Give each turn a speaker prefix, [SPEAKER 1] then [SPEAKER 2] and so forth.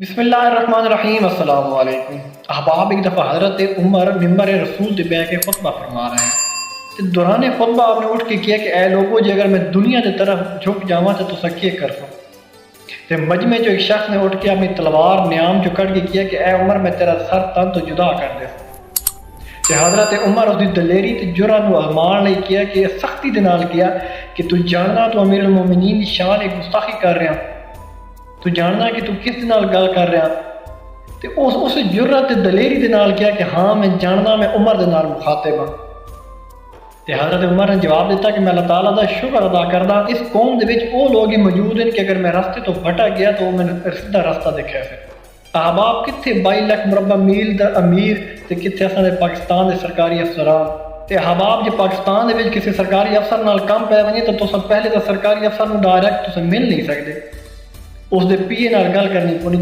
[SPEAKER 1] بسم اللہ الرحمن الرحیم۔ السلام علیکم احباب، ایک دفعہ حضرت عمر ممبر رسول تے بیٹھ کے خطبہ فرما رہے ہیں تے دوران خطبہ آپ نے اٹھ کے کیا کہ اے لوگو جے اگر میں دنیا دی طرف جھک جاواں تے تساں کی کرسو؟ تے مجمع جو ایک شخص نے اٹھ کے اپنی تلوار نیام جو کٹ کے کیا کہ اے عمر میں تیرا سر تن تو جدا کر دے تے حضرت عمر اس دی دلیری تے جرأت نو امان لئی کیا کہ سختی دے نال کیا کہ تو جاننا تو امیر المومنین دی شان ایک گستاخی کر رہا، تو جاننا کہ تو کس نال گل کر رہا تے اس جرأت تے دلیری دے نال کیا کہ ہاں میں جاننا میں عمر دے نال مخاطب ہاں۔ تے حضرت عمر نے جواب دیتا کہ میں اللہ تعالیٰ دا شکر ادا کردا اس قوم دے وچ او لوگ ہی موجود ہیں کہ اگر میں راستے تو بھٹا گیا تو میں سیدھا راستہ دکھا سی۔ احباب، کتھے 22 لاکھ مربع میل دا امیر تے کتھے اساں دے پاکستان دے سرکاری افسران تے احباب جے پاکستان دے وچ کسی سرکاری افسر نال کم پے ونجے تو تساں پہلے تا سرکاری افسر نوں ڈائریکٹ تساں مل نہیں سکدے، اس دے پی اے نال گل کرنی پونی۔